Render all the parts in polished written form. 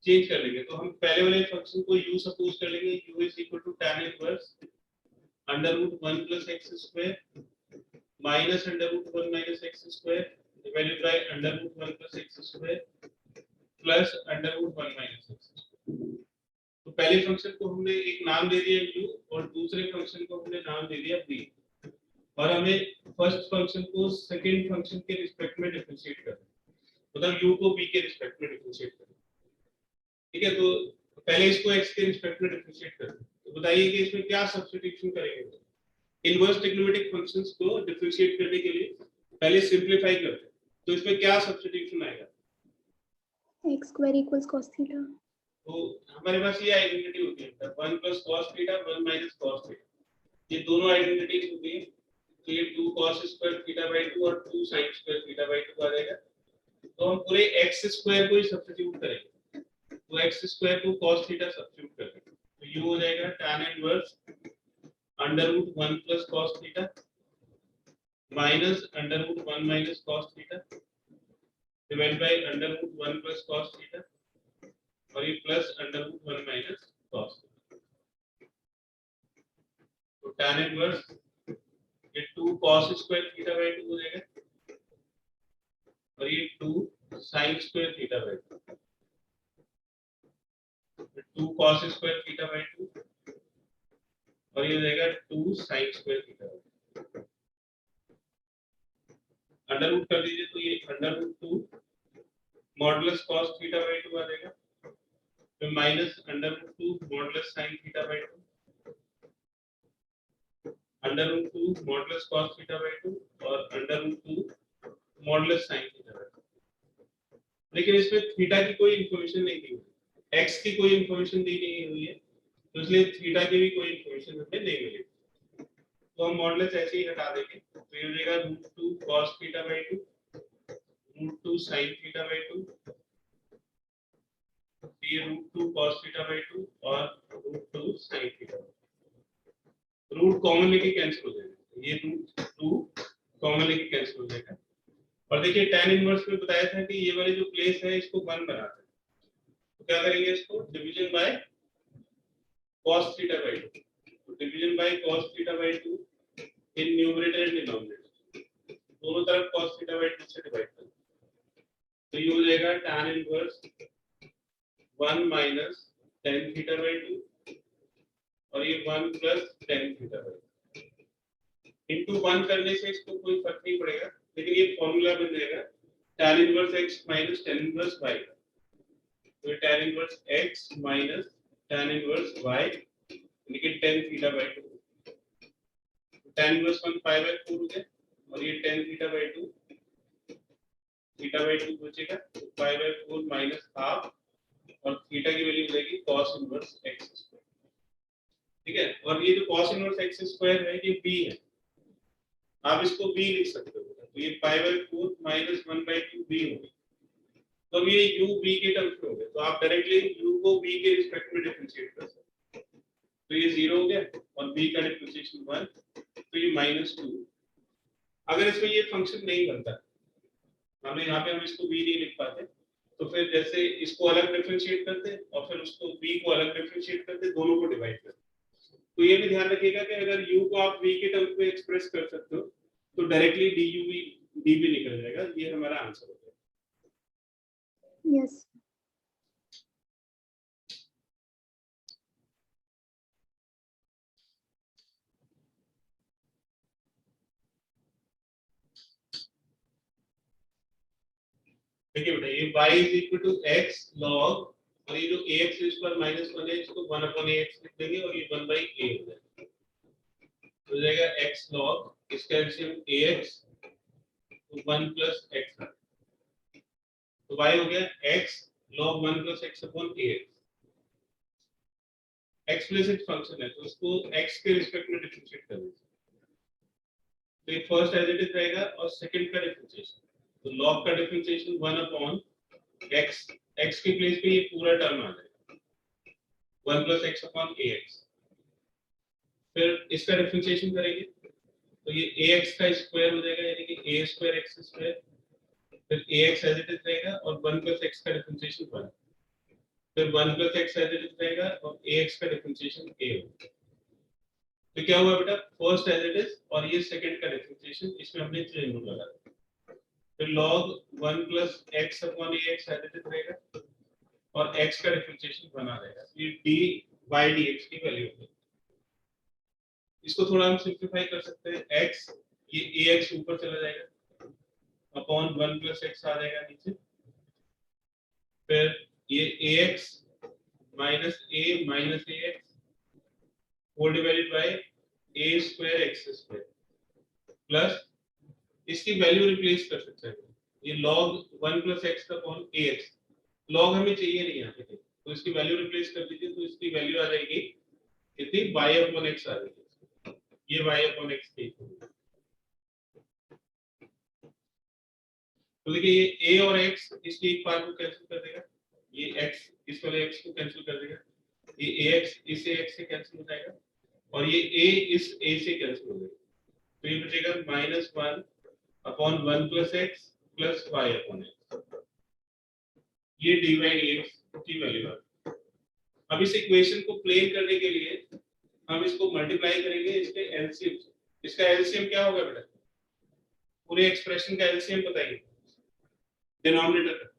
Change कर लेंगे। तो हम पहले वाले फंक्शन को u सपोज कर लेंगे, u is equal to tan inverse under root 1 plus x square minus under root 1 minus x square divided by under root 1 plus x square plus under root 1 minus x square. तो पहले function को हमने एक नाम दे दिया u और दूसरे function को हमने नाम दे दिया v, और हमें फर्स्ट फंक्शन को सेकंड फंक्शन के रिस्पेक्ट में डिफरेंशिएट करना है, मतलब u को v के रिस्पेक्ट में डिफरेंशिएट करना है। ठीक है, तो पहले इसको x के रिस्पेक्ट में डिफरेंशिएट करना है। तो बताइए कि इसमें क्या सब्स्टिट्यूशन करेंगे। इनवर्स ट्रिग्नोमेट्रिक फंक्शंस को डिफरेंशिएट करने के लिए पहले सिंपलीफाई करते हैं, तो इसमें क्या सब्स्टिट्यूशन आएगा, x square equals cos theta। तो हमारे पास ये आइडेंटिटी होती है 1 plus cos theta 1 minus cos theta, ये दोनों आइडेंटिटीज होती है। तो ये 2 cos square theta by 2 और 2 sin square theta by 2 आ जाएगा। तो हम पूरे x स्क्वायर को ही सब्स्टिट्यूट करेंगे, तो x स्क्वायर को cos थीटा सब्स्टिट्यूट करेंगे, तो u हो जाएगा tan inverse under root 1 plus cos theta minus under root 1 minus cos theta divide by under root 1 plus cos theta और ये plus under root 1 minus cos theta. तो tan इनवर्स ये 2 cos square theta by 2 हो जाएगा और ये 2 sin square theta by 2, 2 cos square theta by 2 और ये हो जाएगा 2 sin square theta by 2। Under root कर दीजिए तो ये under root 2 modulus cos theta by 2 आ जाएगा, फिर minus under root 2 modulus sin theta by 2 under root 2 modulus cos theta by 2 और under root 2 modulus sin theta by 2। लेकिन इसमें थीटा की कोई इंफॉर्मेशन नहीं दी हुई, x की कोई इंफॉर्मेशन दी नहीं हुई है, तो इसलिए थीटा की भी कोई इंफॉर्मेशन हमें नहीं मिलेगी। तो हम मॉडुलस ऐसे ही हटा देंगे, तो ये हो जाएगा root 2 cos theta by 2 root 2 sin theta by 2, ये रूट 2 cos थीटा बाय 2 और root 2 sin theta by 2। Root common लेके कैंसिल हो जाएगा, ये रूट 2 कॉमन लेके कैंसिल हो जाएगा। और देखिए tan इनवर्स में बताया था कि ये वाली जो प्लेस है इसको 1 बनाते हैं, तो क्या करेंगे, इसको division bye cos theta by 2, तो division bye cos theta by 2 in numerator and denominator, दोनों तरफ cos थीटा बाय 2 से डिवाइड करें, तो ये हो जाएगा tan inverse 1 minus tan theta by 2 और ये 1 plus tan theta by 2 into 1 करने से इसको कोई फर्क नहीं पड़ेगा, लेकिन ये फार्मूला बन जाएगा tan inverse x minus tan inverse y, तो tan inverse x minus tan inverse y यानी कि tan theta by 2, tan inverse 1 pi by 4 हो गया और ये tan theta by 2 theta by 2 बचेगा, तो पाई बाय 4 माइनस हाफ और थीटा की वैल्यू हो जाएगी cos इनवर्स x स्क्वायर। ठीक है, और ये जो cos इनवर्स x स्क्वायर है ये b है, आप इसको b लिख सकते हो, तो ये pi by 4 minus 1 by 2 b होगा, तो अब ये u b के टर्म्स में हो गया, तो आप डायरेक्टली u को b के रिस्पेक्ट में डिफरेंशिएट कर सकते हो, तो ये 0 हो गया और b का डिफरेंशिएशन 1, तो ये -2। अगर इसमें ये फंक्शन नहीं बनता, हमें यहाँ पे हम इसको b नहीं लिख पाते, तो फिर जैसे इसको अलग डिफरेंशिएट करते और फिर उसको b को अलग डिफरेंशिएट करते, दोनों को डिवाइड करते। तो ये भी ध्यान रखिएगा कि अगर u को आप v के टर्म्स में एक्सप्रेस कर सकते हो तो डायरेक्टली du भी dv निकल जाएगा, ये हमारा आंसर हो जाएगा। यस। देखिए बेटा, ये y is equal to x log और ये जो ax इस पर -1 है इसको 1/ax लिख देंगे और ये 1/a हो जाएगा, हो जाएगा x log इसका एलसीएम ax तो 1 + x, तो y हो गया x log 1 + x/ax। Explicit function है तो उसको x के रिस्पेक्ट में डिफरेंशिएट कर दीजिए, तो ये फर्स्ट एज इट इज रहेगा और सेकंड का डिफरेंशिएशन, तो log का डिफरेंशिएशन 1/x, x के प्लेस पे ये पूरा टर्म आ जाएगा 1 + x/ax, फिर इसका डिफरेंशिएशन करेंगे तो ये ax का स्क्वायर हो जाएगा यानी कि a² x², फिर ax एज इट इज रहेगा और 1 + x का डिफरेंशिएशन 1, फिर 1 plus x as it is रहेगा और ax का डिफरेंशिएशन a होगा। तो क्या हुआ बेटा, फर्स्ट एज इट इज और ये सेकंड का डिफरेंशिएशन, इसमें हमने चेन रूल लगा दिया। फिर log 1 plus x upon ax as it is रहेगा और x का डिफरेंशिएशन बना रहेगा। ये dy dx की वैल्यू होगी। इसको थोड़ा हम सिंपलीफाई कर सकते हैं। x, ये ax ऊपर चला जाएगा अपॉन 1 प्लस x आ जाएगा नीचे, फिर ये ax minus a minus ax whole divided by a square x square plus इसकी वैल्यू रिप्लेस कर सकते हैं। ये log 1 plus x upon ax, log हमें चाहिए नहीं यहाँ पे, तो इसकी वैल्यू रिप्लेस कर दीजिए, तो इसकी वैल्यू आ जाएगी कितनी, y अपॉन x आ जाएगी। ये y अपॉन x की, तो देखिए ये a और x इसकी एक पार्ट को कैंसिल कर देगा, ये x इस वाले x को कैंसिल कर देगा, ये ax इस x से कैंसिल हो जाएगा और ये a इस a से कैंसिल हो जाएगा। तो ये बचेगा -1 upon 1 plus x plus y upon x। ये dy dx की वैल्यू है। अब इस इक्वेशन को प्लेन करने के लिए हम इसको मल्टीप्लाई करेंगे इसके एलसीएम से। इसका एलसीएम क्या होगा बेटा, पूरे एक्सप्रेशन का एलसीएम बताइए, denominator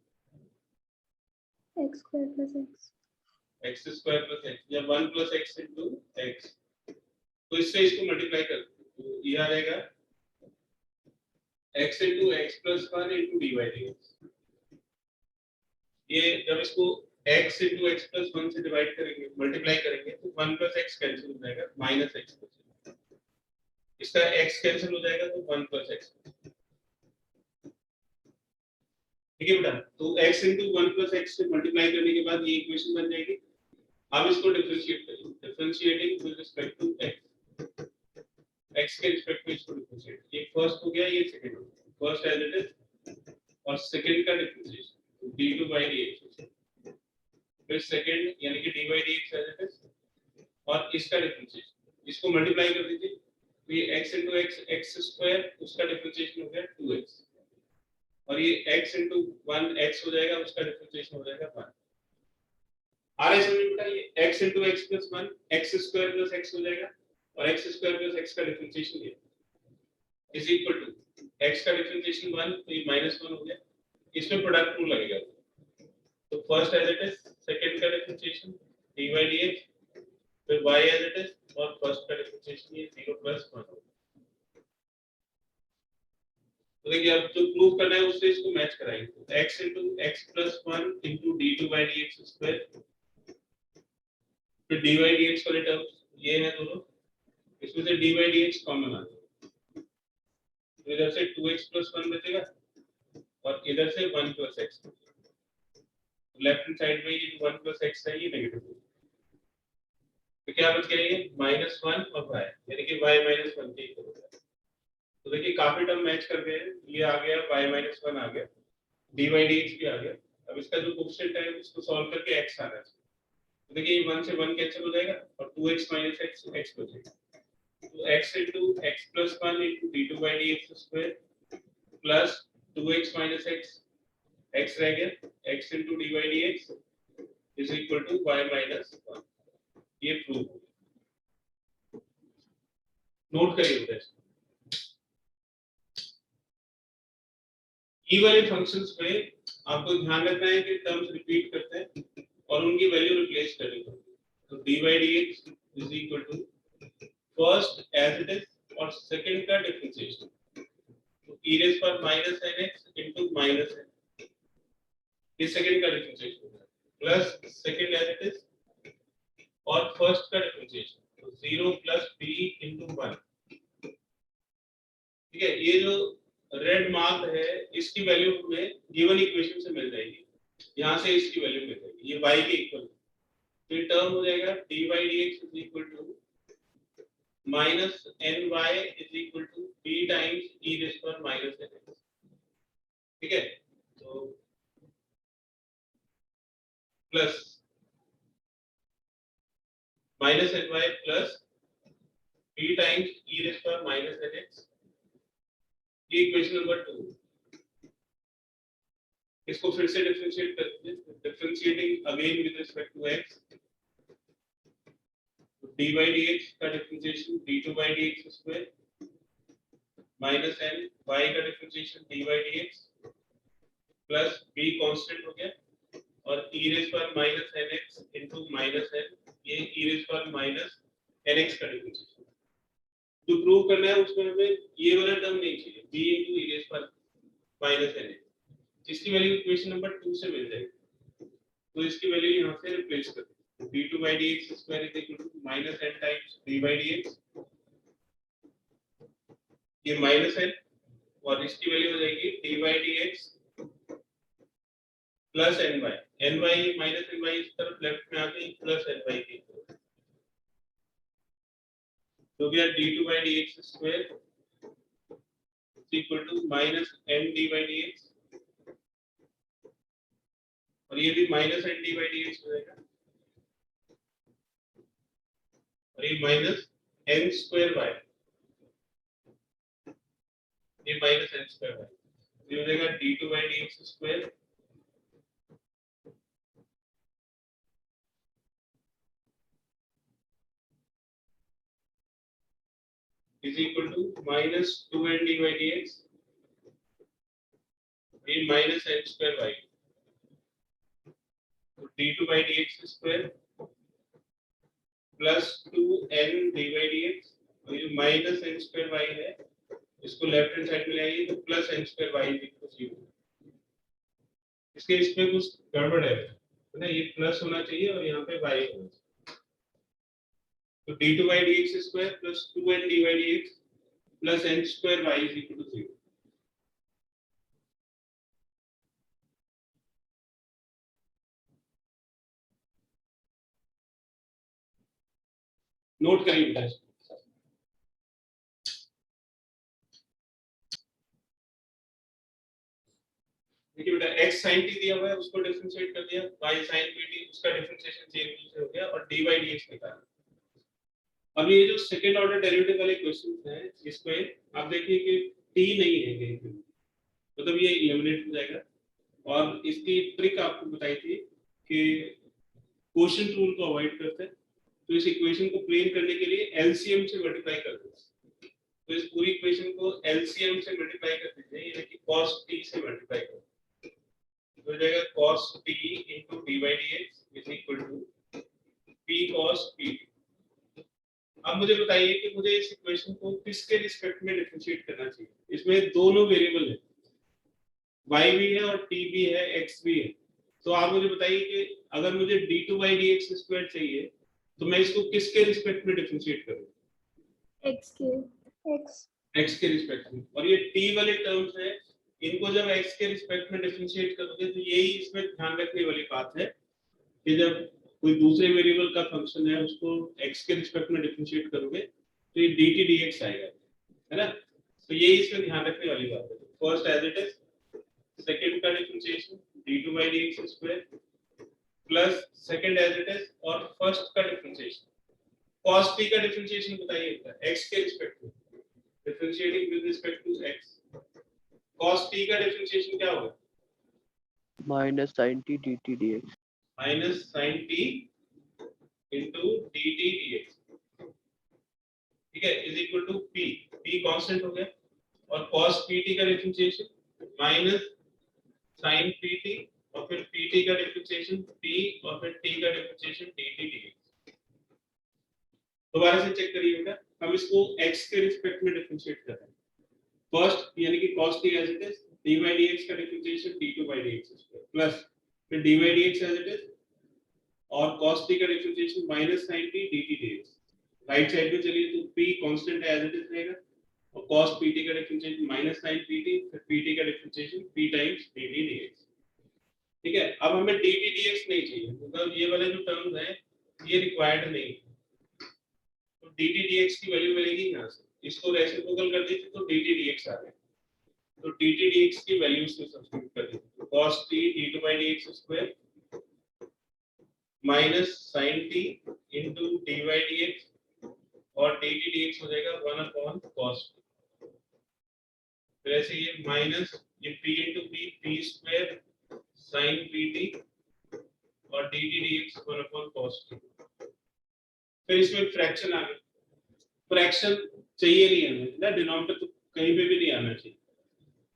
x square plus x. x square plus x या 1 प्लस x इनटू x, तो इससे इसको मल्टीप्लाई कर तो ये आ जाएगा x into x plus 1 into dy dx। ये जब इसको x इनटू x प्लस 1 से डिवाइड करेंगे, मल्टीप्लाई करेंगे, तो 1 प्लस x कैंसिल हो जाएगा, माइनस x बचेगा। इसका x कैंसिल हो जाएगा तो 1 प्लस x, ठीक है बेटा। तो x इनटू 1 प्लस x से मल्टीप्लाई करने के बाद ये इक्वेशन बन जाएगी। अब इसको डिफरेंशिएट करिए, differentiating with respect to x, x के रिस्पेक्ट में इसको डिफरेंशिएट, ये फर्स्ट हो गया, ये सेकंड हो गया। फर्स्ट एज इट इज और सेकंड का डिफरेंशिएशन d2 by dx, फिर सेकंड यानी कि dy dx as it is और इसका डिफरेंशिएशन, इसको मल्टीप्लाई कर दीजिए, तो ये x into x x square, उसका डिफरेंशिएशन हो गया 2x और ये x इनटू 1x हो जाएगा, उसका डिफरेंशिएशन हो जाएगा 1। आ रहा है समझ में बेटा, ये x into x plus 1 x square plus x हो जाएगा और x स्क्वायर प्लस x का डिफरेंशिएशन ये इज इक्वल टू x का डिफरेंशिएशन 1, तो ये -1 हो गया। इसमें प्रोडक्ट रूल लगेगा, तो first as it is, second का डिफरेंशिएशन dy dx, फिर y एज इट इज और फर्स्ट का डिफरेंशिएशन ये 0 प्लस 1 हो। तो देखिए अब जो प्रूव करना है उससे इसको मैच कराएंगे, तो x into x plus 1 into d2 by dx square, फिर dy dx वाले टर्म्स ये है दोनों, इसमें से dy dx कॉमन आ जाएगा, तो इधर से 2x प्लस 1 बचेगा और इधर से 1 plus x, left hand side में ये 1 प्लस x है, ये नेगेटिव हो, तो क्या बच गया, ये -1 और y, यानी कि y -1 के इक्वल हो गया। तो देखिए काफी टर्म मैच कर गए, ये आ गया y -1 आ गया, dy dx भी आ गया। अब इसका जो कोएफिशिएंट है उसको सॉल्व करके x आना है, तो देखिए ये 1 से 1 कैंसिल हो जाएगा और 2x x x बचेगा, तो x into x plus 1 into d2 by dx square plus 2x x x रह गया, x into dy dx is equal to y -1। ये प्रूव हो गया, नोट करिए बेटा। ई वाले फंक्शंस में आपको ध्यान रखना है कि टर्म्स रिपीट करते हैं और उनकी वैल्यू रिप्लेस करनी पड़ती है। तो dy dx is equal to first as it is और सेकंड का डिफरेंशिएशन, तो e रेज़ पर -nx इनटू -n, ये सेकंड का डिफरेंशिएशन होगा, plus second as it is और फर्स्ट का डिफरेंशिएशन, तो 0 प्लस b इनटू 1। ठीक है, ये जो रेड मार्क है इसकी वैल्यू हमें गिवन इक्वेशन से मिल जाएगी, यहां से इसकी वैल्यू मिल जाएगी, ये y के इक्वल, तो ये टर्म हो जाएगा dy dx is equal to minus ny is equal to b times e raise पर -nx। ठीक है, तो plus -ny plus b times e raise पर -nx, ये इक्वेशन नंबर 2। इसको फिर से डिफरेंशिएट करते हैं, differentiating again with respect to x, dy dx का differentiation d2 by dx square minus n, y का differentiation dy dx plus b constant हो गया और e रेज पर minus nx into minus n, ये e रेज पर minus nx का differentiation जो प्रूव करना है उसमें हमें ये वाला टर्म नहीं चाहिए, b इनटू e रेज पर माइनस nx, जिसकी वैल्यू इक्वेशन नंबर 2 से मिल जाएगी। तो इसकी वैल्यू यहां से रिप्लेस कर दें, d2 by dx square is equal to minus n times d by dx, ये माइनस n और इसकी वैल्यू हो जाएगी d by dx plus ny, ny minus ny इस तरफ लेफ्ट में आ गई प्लस ny की तरफ, तो गया d2 by dx square equal to minus n d by dx और ये भी minus n d by dx हो जाएगा और ये माइनस n स्क्वायर y, ये माइनस n स्क्वायर y, ये हो जाएगा d2 by dx square is equal to minus 2n d by dx, ये माइनस n स्क्वायर y, तो d2 by dx square plus 2n d by dx और ये minus n square y है, इसको left hand side में ले आइए तो plus n square y is equal to 0। इसके इसमें कुछ गड़बड़ है ना, ये प्लस होना चाहिए और यहाँ पे y होना चाहिए, तो d2 by dx square plus 2n d by dx plus n square y is equal to 0। Note करिए बेटा, देखिए बेटा x sin t दिया हुआ है उसको डिफरेंशिएट कर दिया, y sin pt उसका डिफरेंशिएशन चेंज से हो गया और dy dx निकाला। अब ये जो सेकंड ऑर्डर डेरिवेटिव वाले क्वेश्चंस हैं इसमें आप देखिए कि t नहीं है कहीं पे, मतलब ये एलिमिनेट हो जाएगा। और इसकी ट्रिक आपको बताई थी कि क्वोशिएंट रूल को अवॉइड करते हैं, तो इस इक्वेशन को प्लेन करने के लिए एलसीएम से मल्टीप्लाई कर दीजिए, तो इस पूरी इक्वेशन को एलसीएम से मल्टीप्लाई कर दीजिए, यानी कि cos t से मल्टीप्लाई करो तो हो जाएगा cos t into d by dx is equal to p cos pt। अब मुझे बताइए कि मुझे इस इक्वेशन को किसके रिस्पेक्ट में डिफरेंशिएट करना चाहिए, इसमें दोनों वेरिएबल है, y भी है और t भी है, x भी है, तो आप मुझे बताइए कि अगर मुझे d2 by dx स्क्वायर चाहिए तो मैं इसको किसके रिस्पेक्ट में डिफरेंशिएट करूं, x के रिस्पेक्ट में, और ये t वाले टर्म्स है इनको जब x के रिस्पेक्ट में डिफरेंशिएट करोगे तो यही इसमें ध्यान रखने वाली बात है कि जब कोई दूसरे वेरिएबल का फंक्शन है उसको x के रिस्पेक्ट में डिफरेंशिएट करोगे तो ये dt dx आएगा, है ना, तो यही इसमें ध्यान रखने वाली बात है। First as it is, second का differentiation d2 by dx square plus second as it is और फर्स्ट का डिफरेंशिएशन cos t का डिफरेंशिएशन बताइए x के रिस्पेक्ट में, differentiating with respect to x, cos t का डिफरेंशिएशन क्या होगा, minus sin t dt dx minus sin t into dt dx, ठीक है, is equal to p, p constant हो गया और cos pt का डिफरेंशिएशन माइनस sin pt और फिर pt का डिफरेंशिएशन p और फिर t का डिफरेंशिएशन dt dx। दोबारा से चेक करिए बेटा, हम इसको x के रिस्पेक्ट में डिफरेंशिएट कर रहे हैं, फर्स्ट यानी कि cos t as it is, dy dx का differentiation d2 by dx square plus फिर dy dx as it is और cos t का differentiation minus sin t dt dx, right side में चलिए तो p constant as it is रहेगा और cos pt का डिफरेंशिएशन माइनस sin pt फिर pt का differentiation p times dt dx, ठीक है। अब हमें dt dx नहीं चाहिए, मतलब ये वाले जो टर्म्स हैं ये रिक्वायर्ड नहीं है, तो dt dx की वैल्यू मिलेगी यहां से, इसको रेसिप्रोकल कर दीजिए तो dt dx आ गया, तो dt dx की वैल्यू इसमें सब्स्टिट्यूट कर दीजिए, cos t d2 by dx square minus sin t into dy dx और dt dx हो जाएगा 1 upon cos t, फिर ऐसे ये माइनस ये p into p p square sin pt और dt dx 1 upon cos t। फिर इसमें फ्रैक्शन आ गया, फ्रैक्शन चाहिए नहीं हमें ना, डिनोमिनेटर तो कहीं पे भी नहीं आना चाहिए,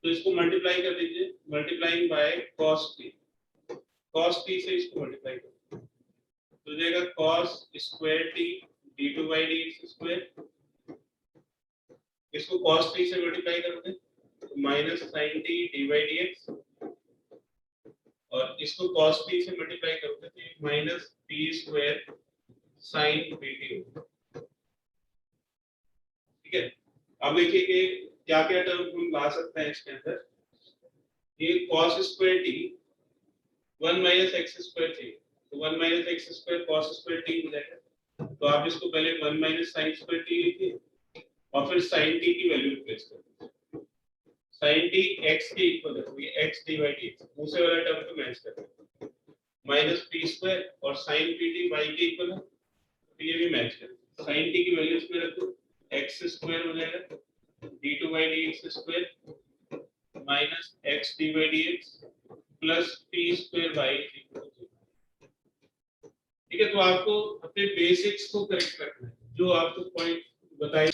तो इसको मल्टीप्लाई कर दीजिए, multiplying bye cos t, cos t से इसको मल्टीप्लाई कर तो हो जाएगा cos square t d2 by dx square, इसको cos t से मल्टीप्लाई करोगे तो minus sin t d by dx, और इसको cos t से मल्टीप्लाई करोगे तो minus p square sin pt होगा। ठीक है, अब देखिए कि क्या क्या टर्म हम ला सकते हैं इसके अंदर। ये cos square t 1 minus x square थी, तो 1 minus x square cos square t हो जाएगा, तो आप इसको पहले 1 माइनस sin स्क्वायर t लिखिए और फिर sin t की वैल्यू रिप्लेस कर दीजिए, sin t x के इक्वल है, तो ये x dy dx दूसरे वाला टर्म को मैच कर दें, माइनस p स्क्वायर और sin pt y के इक्वल है, तो ये भी मैच कर दें, sin t की वैल्यू इसमें रख दो, x स्क्वायर हो जाएगा d2 by dx square minus x dy dx plus p square y equal to. ठीक है, तो आपको अपने बेसिक्स को करेक्ट रखना है, जो आपको पॉइंट बताए।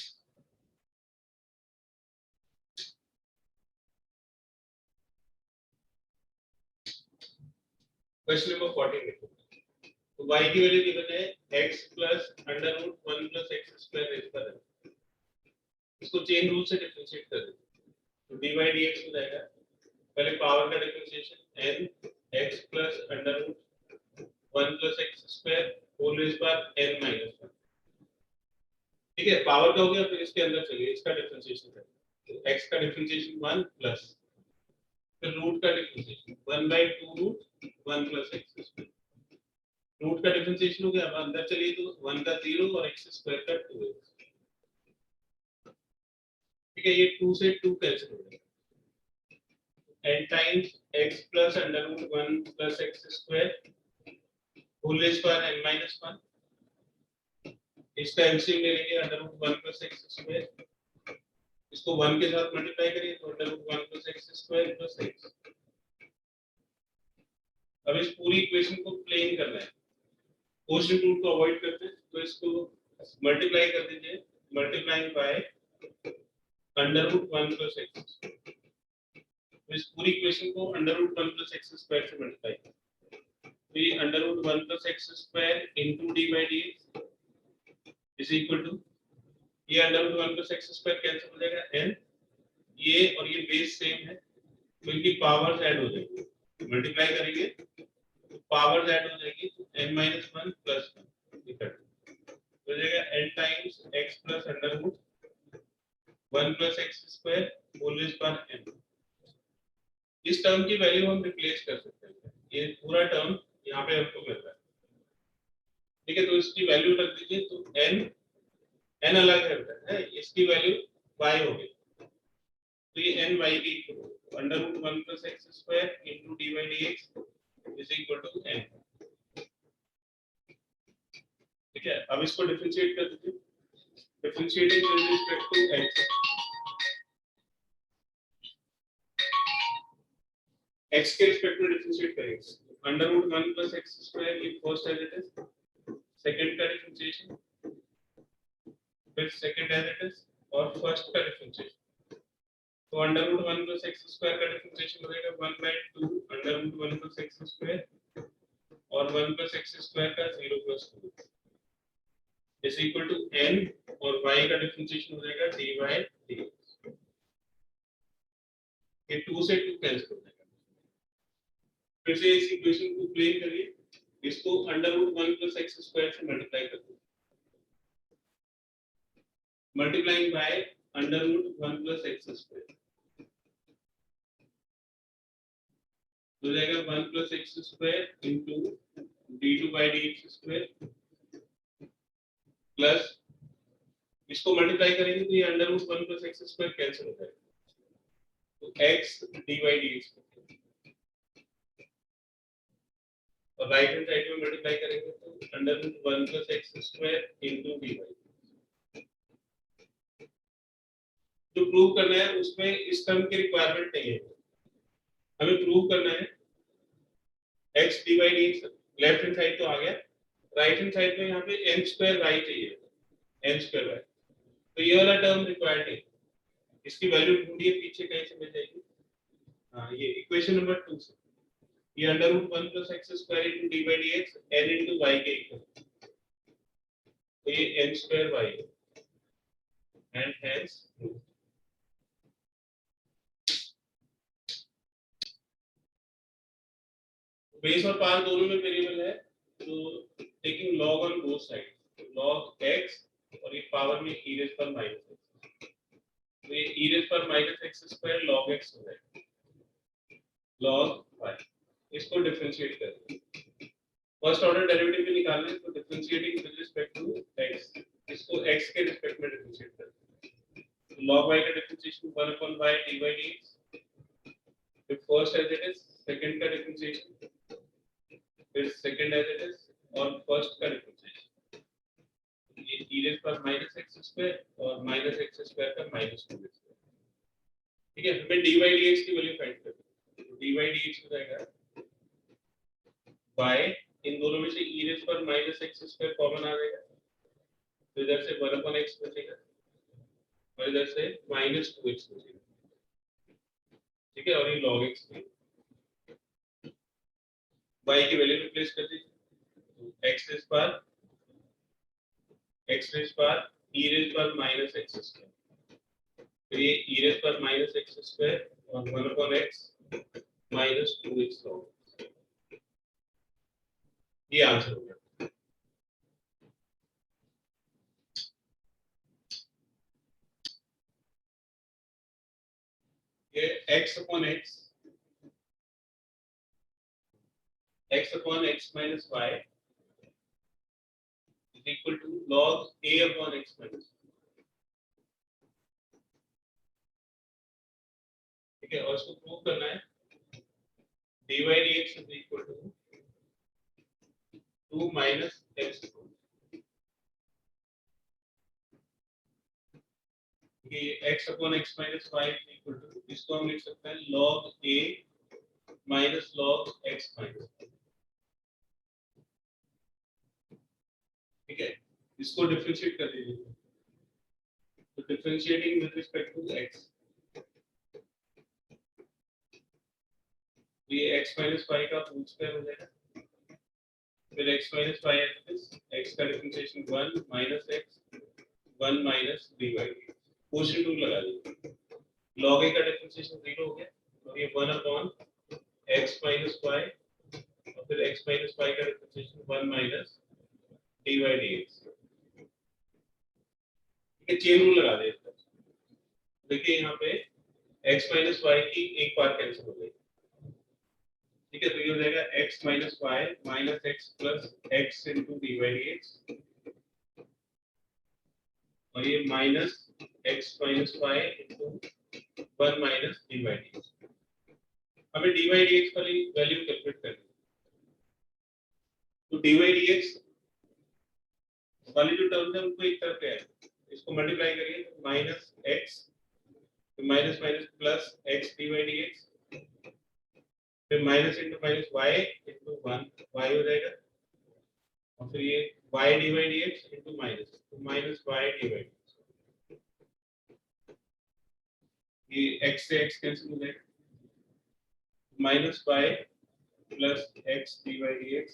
क्वेश्चन नंबर 14 देखो, तो y की वैल्यू गिवन है x plus under root 1 plus x square raise पर है, इसको चेन रूल से डिफरेंशिएट कर देते हैं, तो dy dx हो जाएगा, पहले पावर का differentiation n x plus under root 1 plus x square whole raise पर n माइनस 1। ठीक है, पावर का हो गया, फिर इसके अंदर चलिए इसका डिफरेंशिएशन करें, तो x का डिफरेंशिएशन 1 प्लस फिर रूट का differentiation 1/2 root 1 plus x square, root का डिफरेंशिएशन हो गया, अब अंदर चलिए तो 1 का 0 और x स्क्वायर का 2x। ठीक है, ये 2 से 2 कैंसिल हो जाएगा, n times x plus under root 1 plus x square whole raise पर n माइनस 1, इसका एलसीएम ले लेंगे under root 1 plus x square, इसको 1 के साथ मल्टीप्लाई करिए तो under root 1 plus x square plus x। अब इस पूरी इक्वेशन को प्लेन करना है, क्वोशिएंट रूल को अवॉइड करते हैं, तो इसको मल्टीप्लाई कर दीजिए, multiplying by under root 1 plus x, तो इस पूरी इक्वेशन को under root 1 plus x square से मल्टीप्लाई करें, तो ये under root 1 plus x square into d by dx is equal to, ये under root 1 plus x square cancel हो जाएगा, n ये और ये बेस सेम है, तो इनकी पावर्स ऐड हो जाएंगी, मल्टीप्लाई करेंगे तो पावर्स ऐड हो जाएगी, तो n माइनस 1 प्लस 1 इक्वल हो जाएगा n times x plus under root 1 plus x square whole raise पर n। इस टर्म की वैल्यू हम रिप्लेस कर सकते हैं, ये पूरा टर्म यहाँ पे हमको मिल रहा है। ठीक है, तो इसकी वैल्यू रख दीजिए, तो n अलग है, इसकी वैल्यू y हो गई, तो ये n y की इक्वल हो under root 1 plus x square into d by dx is equal to n। ठीक है, अब इसको डिफरेंशिएट कर दीजिए, differentiating with respect to x, x के रिस्पेक्ट में डिफरेंशिएट करेंगे, under root 1 plus x square ये first as it is, second का डिफरेंशिएशन, फिर सेकंड एज इट इज और फर्स्ट का डिफरेंशिएशन, तो under root 1 plus x square का डिफरेंशिएशन हो जाएगा 1/2 under root 1 plus x square और 1 प्लस x स्क्वायर का 0 plus 2 is equal to n, और y का डिफरेंशिएशन हो जाएगा dy dx, ये 2 से 2 कैंसिल हो जाएगा। फिर से इस इक्वेशन को प्लेन करिए, इसको under root 1 plus x square से मल्टीप्लाई कर दो, multiplying by under root 1 plus x square हो जाएगा 1 plus x square into d2 by dx square plus इसको मल्टीप्लाई करेंगे तो ये under root 1 plus x square cancel हो जाएगा, तो x dy dx और राइट हैंड साइड में मल्टीप्लाई करेंगे तो under root 1 plus x square into dy। जो प्रूव करना है उसमें इस टर्म की रिक्वायरमेंट नहीं है, हमें प्रूव करना है x divide x left hand side तो आ गया, राइट हैंड साइड में यहाँ पे n स्क्वायर y चाहिए, n स्क्वायर y, तो ये वाला टर्म रिक्वायर्ड है, इसकी वैल्यू ढूंढिए पीछे कहीं से मिल जाएगी। हाँ ये इक्वेशन नंबर 2 से, ये under root 1 plus x square into d by d x n into y के इक्वल, तो ये n square y and hence base और पार दोनों में वेरिएबल है, तो taking log on both side, log x और ये पावर में ई रेज़ पर माइनस एक्स, तो ये ई रेज़ पर minus x square log x हो जाएगा, लॉग वाई, इसको डिफरेंशिएट करते हैं, फर्स्ट ऑर्डर डेरिवेटिव भी निकालना है, तो differentiating with respect to x, इसको एक्स के रिस्पेक्ट में डिफरेंशिएट करते हैं, तो log y का differentiation 1 upon y dy by dx, फिर first as it is, second का डिफरेंशिएशन, फिर सेकंड एज इट इज और फर्स्ट का डिफरेंशिएशन, ये e रेज़ पर माइनस एक्स स्क्वायर और माइनस एक्स स्क्वायर का माइनस 2 एक्स, ठीक है, हमें dy dx की वैल्यू फाइंड करनी है, तो dy dx हो जाएगा y, इन दोनों में से e रेज़ पर माइनस एक्स स्क्वायर कॉमन आ जाएगा, तो इधर से 1 upon x बचेगा और इधर से माइनस 2x बचेगा, ठीक है, और ये log x है, y की वैल्यू रिप्लेस कर दीजिए, तो x रेज़ पर e रेज़ पर माइनस एक्स स्क्वायर, तो ये e रेज़ पर माइनस एक्स स्क्वायर और 1 upon x minus 2x log, ये आंसर हो गया। ये x upon x minus y is equal to log a upon x minus y, ठीक है, और इसको प्रूव करना है, dy dx is equal to 2 minus x, ये x upon x minus y is equal to, इसको हम लिख सकते हैं log a minus log x minus y, ठीक है, इसको डिफरेंशिएट कर दीजिए, तो differentiating with respect to x, ये x minus y का होल स्क्वायर हो जाएगा, फिर x minus y is x का differentiation 1 minus x 1 minus dy dx, quotient rule लगा दीजिए, log a का डिफरेंशिएशन 0 हो गया, और ये 1 upon x minus y और फिर x minus y का डिफरेंशिएशन 1 minus dy dx, ठीक है, चेन रूल लगा देते हैं, देखिए यहाँ पे x minus y की एक बार कैंसिल हो जाएगी, ठीक है, तो ये हो जाएगा x minus y minus x plus x into dy dx, और ये minus x minus y into 1 minus dy dx, हमें dy dx वाली वैल्यू कैलकुलेट करनी है, तो dy dx वाली जो टर्म है उनको एक तरफ ले आए, इसको मल्टीप्लाई करिए, तो माइनस x, तो minus minus plus x dy dx, फिर minus into minus y into 1 y हो जाएगा, और फिर ये y dy dx into minus, तो माइनस y dy dx, ये x से x कैंसिल हो जाएगा, minus y plus x dy dx,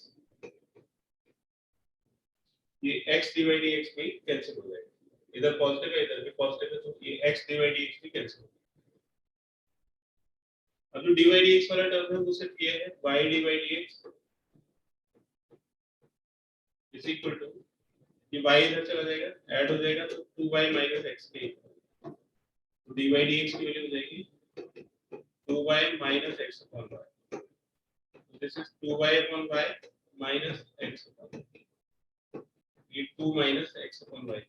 ये x dy dx भी कैंसिल हो जाएगा, इधर पॉजिटिव है इधर भी पॉजिटिव है, तो ये x dy dx भी कैंसिल हो जाएगा, अब जो dy dx वाला टर्म है वो सिर्फ ये है y dy dx is equal to, ये y इधर चला जाएगा ऐड हो जाएगा, तो 2y minus x के, तो dy dx की वैल्यू हो जाएगी 2y minus x upon y, so this is 2y upon y minus x upon y, ये 2 minus x upon y